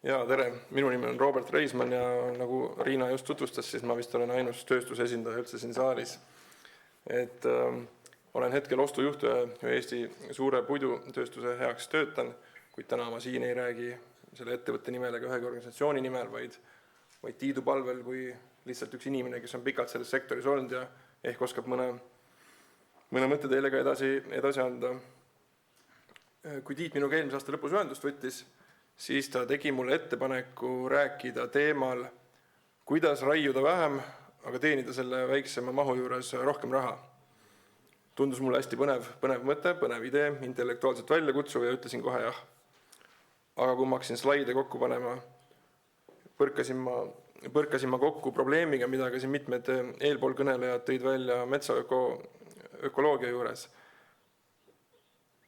Ja tere, minu nimi on Robert Reisman ja nagu Riina just tutvustas, siis ma vist olen ainus tööstuse esindaja üldse siin saalis. Olen hetkel ostujuht ühe Eesti suure puidutööstuse heaks töötan, kuid täna ma siin ei räägi selle ettevõtte nimel ega ühegi organisatsiooni nimel, vaid Tiidu palvel kui lihtsalt üks inimene, kes on pikalt selles sektoris olnud ja ehk oskab mõne mõtte teile ka edasi anda. Kui Tiit minuga eelmise aasta lõpus ühendust võttis, siis ta tegi mulle ettepaneku rääkida teemal, kuidas raiuda vähem, aga teenida selle väiksema mahu juures rohkem raha. Tundus mulle hästi põnev mõte, põnev idee, intellektuaalselt välja kutsuv ja ütlesin kohe jah. Aga kui ma hakkasin slaide kokku panema, põrkasin ma kokku probleemiga, mida ka siin mitmed eelpool kõnelejad tõid välja metsaökoloogia juures.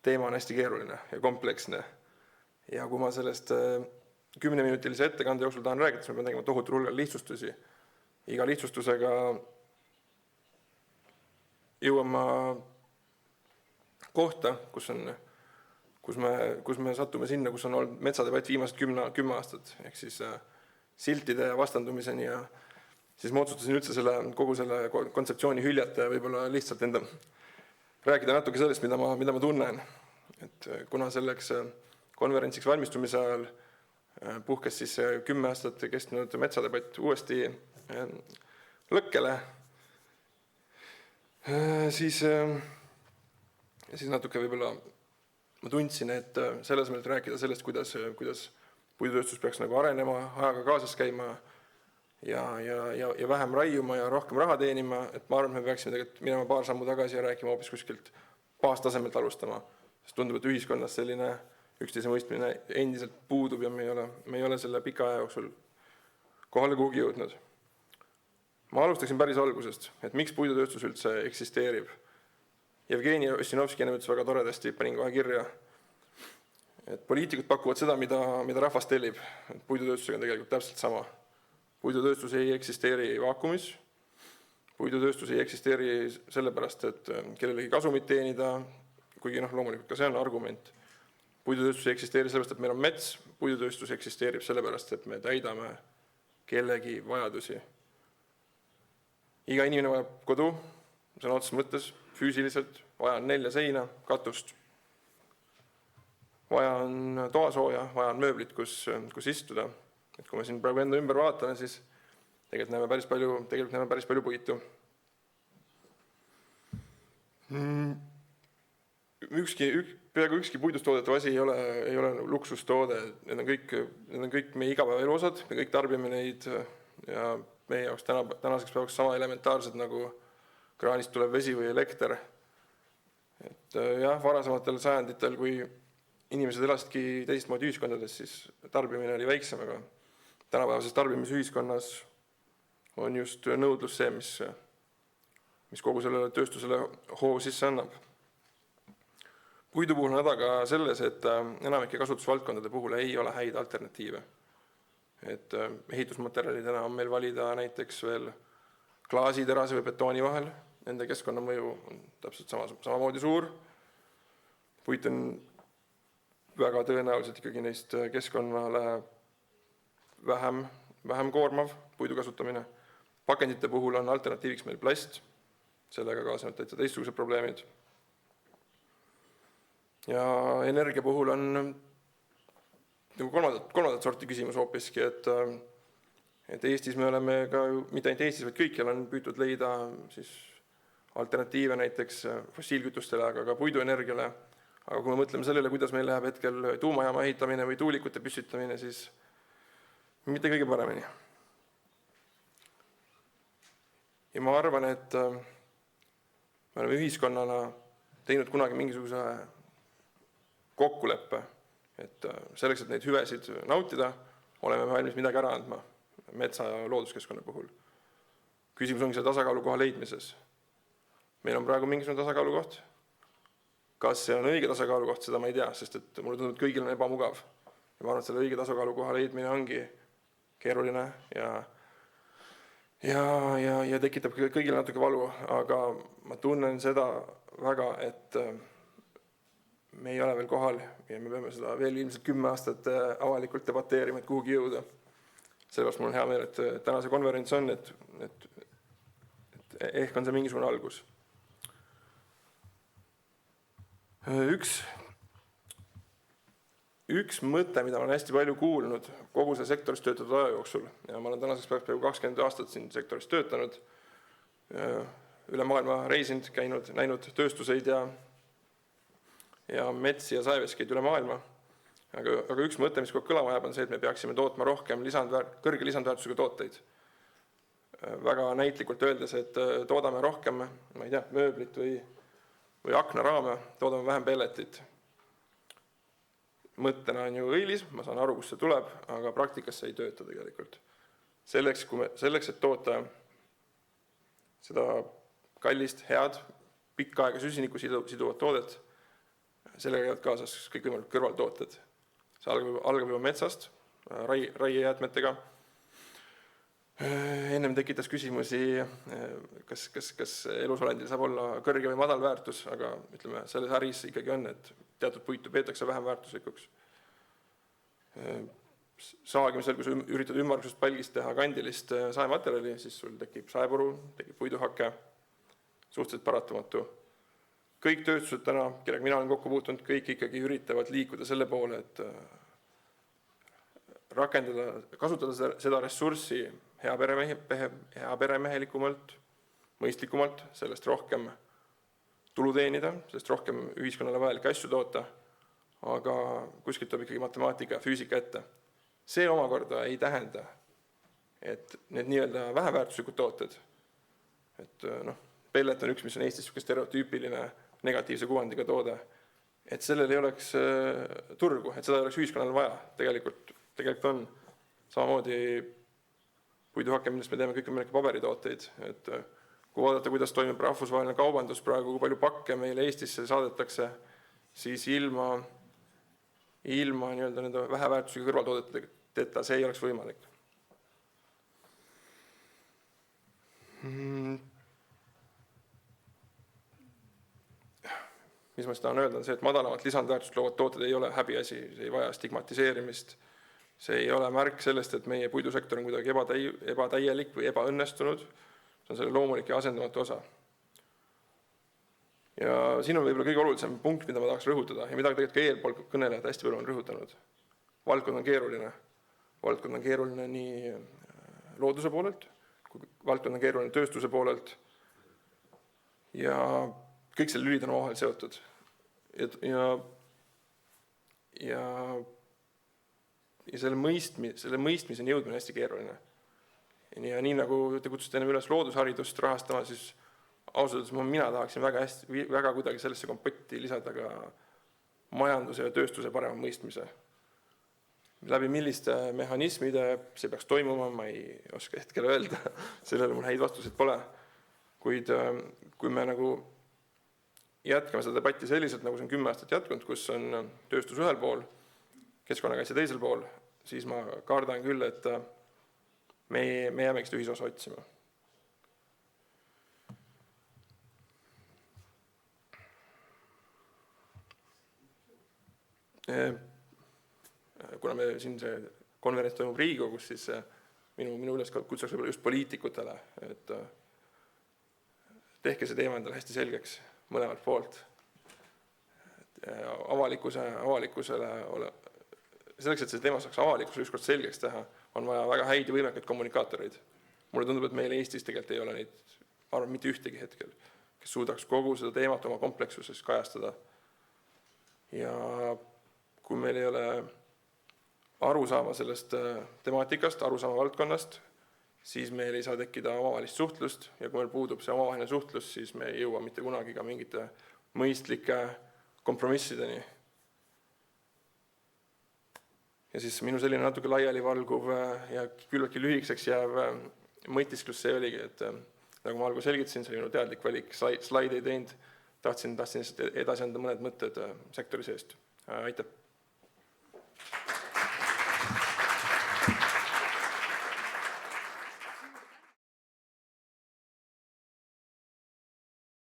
Teema on hästi keeruline ja kompleksne. Ja kui ma sellest 10-minutilise ettekande jooksul tahan rääkida, siis ma pean tegema tohutu hulgal lihtsustusi. Iga lihtsustusega jõuan ma kohta, kus me sattume sinna, kus on olnud metsadebatt viimased 10 aastat, ehk siis siltide ja vastandumiseni ja siis ma otsustasin üldse kogu selle kontseptsiooni hüljata ja võib-olla lihtsalt rääkida natuke sellest, mida ma tunnen. Et kuna selleks konverentsiks valmistumise ajal puhkes siis 10 aastat kestnud metsadebatt uuesti lõkkele, siis natuke võib-olla ma tundsin, et selles mõttes rääkida sellest, kuidas puidutööstus peaks nagu arenema, ajaga kaasas käima ja vähem raiuma ja rohkem raha teenima, et ma arvan, et me peaksime tegelikult minema paar sammu tagasi ja rääkima hoopis kuskilt baastasemelt alustama. Sest tundub, et ühiskonnas selline üksteise mõistmine endiselt puudub ja me ei ole selle pika aja jooksul kohale kuhugi jõudnud. Ma alustaksin päris algusest, et miks puidutööstus üldse eksisteerib. Jevgeni Ossinovski ütles väga toredasti, panin kohe kirja, et poliitikud pakuvad seda, mida rahvas tellib. Puidutööstusega on tegelikult täpselt sama. Puidutööstus ei eksisteeri vaakumis. Puidutööstus ei eksisteeri sellepärast, et kellelegi kasumit teenida, kuigi loomulikult ka see on argument. Puidutööstus ei eksisteeri sellepärast, et meil on mets. Puidutööstus eksisteerib sellepärast, et me täidame kellegi vajadusi. Iga inimene vajab kodu, sõna otseses mõttes, füüsiliselt, vaja on 4 seina, katust. Vaja on toasooja, vaja on mööblit, kus istuda. Et kui me siin praegu enda ümber vaatame, siis tegelikult näeme päris palju puitu. Peaaegu ükski puidust toodetav asi ei ole luksustoode. Need on kõik meie igapäevaelu osad, me kõik tarbime neid ja meie jaoks tänaseks päevaks sama elementaarsed nagu kraanist tuleb vesi või elekter. Et jah, varasematel sajanditel, kui inimesed elasidki teistmoodi ühiskondades, siis tarbimine oli väiksem, aga tänapäevases tarbimisühiskonnas on just nõudlus see, mis kogu sellele tööstusele hoo sisse annab. Puidu puhul on häda ka selles, et enamike kasutusvaldkondade puhul ei ole häid alternatiive. Et ehitusmaterjalidena on meil valida näiteks veel klaasi, terase või betooni vahel. Nende keskkonnamõju on täpselt samamoodi suur. Puit on väga tõenäoliselt ikkagi neist keskkonnale vähem koormav puidu kasutamine. Pakendite puhul on alternatiiviks meil plast, sellega kaasnevad täitsa teistsugused probleemid. Ja energia puhul on kolmandat sorti küsimus hoopiski, et Eestis me oleme ka, mitte ainult Eestis, vaid kõikjal on püütud leida siis alternatiive näiteks fossiilkütustele, aga ka puiduenergiale. Aga kui me mõtleme sellele, kuidas meil läheb hetkel tuumajaama ehitamine või tuulikute püstitamine, siis mitte kõige paremini. Ja ma arvan, et me oleme ühiskonnana teinud kunagi mingisuguse kokkuleppe, et selleks, et neid hüvesid nautida, oleme valmis midagi ära andma metsa- ja looduskeskkonna puhul. Küsimus ongi selle tasakaalu koha leidmises. Meil on praegu mingisugune tasakaalu koht. Kas see on õige tasakaalu koht, seda ma ei tea, sest et mulle tundub, et kõigil on ebamugav. Ja ma arvan, et selle õige tasakaalu koha leidmine ongi keeruline ja tekitab kõigile natuke valu, aga ma tunnen seda väga, et me ei ole veel kohal ja me peame seda veel ilmselt 10 aastat avalikult debateerima, et kuhugi jõuda. Sellepärast mul on hea meel, et täna see konverents on, et ehk on see mingisugune algus. Üks mõte, mida ma olen hästi palju kuulnud kogu see sektoris töötatud aja jooksul, ja ma olen tänaseks peaaegu 20 aastat siin sektoris töötanud, üle maailma reisinud, käinud, näinud tööstuseid ja metsi ja saeveskeid üle maailma. Aga üks mõte, mis kogu kõlama jääb, on see, et me peaksime tootma rohkem kõrge lisandväärtusega tooteid. Väga näitlikult öeldes, et toodame rohkem, ma ei tea, mööblit või aknaraame, toodame vähem pelletit. Mõttena on ju õilis, ma saan aru, kust see tuleb, aga praktikas see ei tööta tegelikult. Selleks, et toota seda kallist, head, pikka aega süsinikku siduvat toodet, sellega käivad kaasas kõik võimalikud kõrvaltooted. See algab juba metsast, raiejäätmetega. Ennem tekitas küsimusi, kas elusolendil saab olla kõrge või madal väärtus, aga ütleme, selles äris ikkagi on, et teatud puitu peetakse vähem väärtuslikuks. Saagimisel, kui sa üritad ümmargusest palgist teha kandilist saematerjali, siis sul tekib saepuru, tekib puiduhake, suhteliselt paratamatu. Kõik tööstused täna, kellega mina olen kokku puutunud, kõik ikkagi üritavad liikuda selle poole, et kasutada seda ressurssi heaperemehelikumalt, mõistlikumalt, sellest rohkem tulu teenida, sellest rohkem ühiskonnale vajalikke asju toota, aga kuskilt tuleb ikkagi matemaatika ja füüsika ette. See omakorda ei tähenda, et need nii-öelda väheväärtuslikud tooted, et pellet on üks, mis on Eestis stereotüüpiline negatiivse kuvandiga toode, et sellel ei oleks turgu, et seda ei oleks ühiskonnale vaja. Tegelikult on samamoodi puiduhake, millest me teeme kõik võimalikke paberitooteid. Et kui vaadata, kuidas toimub rahvusvaheline kaubandus praegu, kui palju pakke meile Eestisse saadetakse, siis ilma nii-öelda nende väheväärtusega kõrvaltoodeteta see ei oleks võimalik. Mis ma tahan öelda, on see, et madalamat lisandväärtust loovad tooted ei ole häbiasi, see ei vaja stigmatiseerimist. See ei ole märk sellest, et meie puidusektor on kuidagi ebatäielik või ebaõnnestunud. See on selle loomulik ja asendamatu osa. Ja siin on võib-olla kõige olulisem punkt, mida ma tahaks rõhutada ja mida tegelikult ka eelpool kõnelejad hästi palju on rõhutanud. Valdkond on keeruline. Valdkond on keeruline nii looduse poolelt, kui valdkond on keeruline tööstuse poolelt ja kõik selle lülid on omavahel seotud. Ja selle mõistmiseni jõudmine on hästi keeruline. Ja nii nagu te kutsusite ennem üles loodusharidust rahastama, siis ausalt, mina tahaksin väga kuidagi sellesse kompotti lisada ka majanduse ja tööstuse parema mõistmise. Läbi milliste mehhanismide see peaks toimuma, ma ei oska hetkel öelda, sellele mul häid vastuseid pole. Kuid kui me nagu jätkame seda debatti selliselt, nagu see on 10 aastat jätkunud, kus on tööstus ühel pool, keskkonnakaitse teisel pool, siis ma kardan küll, et me jäämegi seda ühisosa otsima. Kuna me siin see konverents toimub Riigikogus, siis minu üles kutsaks võib-olla just poliitikutele, et tehke see teema endale hästi selgeks mõlemalt poolt. Avalikkusele selleks, et see teema saaks avalikkusele ükskord selgeks teha, on vaja väga häid ja võimekaid kommunikaatoreid. Mulle tundub, et meil Eestis tegelikult ei ole neid, arvan, mitte ühtegi hetkel, kes suudaks kogu seda teemat oma komplekssuses kajastada. Ja kui meil ei ole arusaama sellest temaatikast, arusaama valdkonnast, siis meil ei saa tekkida omavahelist suhtlust ja kui meil puudub see omavaheline suhtlus, siis me ei jõua mitte kunagi ka mingite mõistlike kompromissideni. Ja siis minu selline natuke laialivalguv ja küllaltki lühikeseks jääv mõtisklus see oligi, et nagu ma algul selgitasin, see oli minu teadlik valik, slaid ei teinud, tahtsin edasi anda mõned mõtted sektori seest. Aitäh!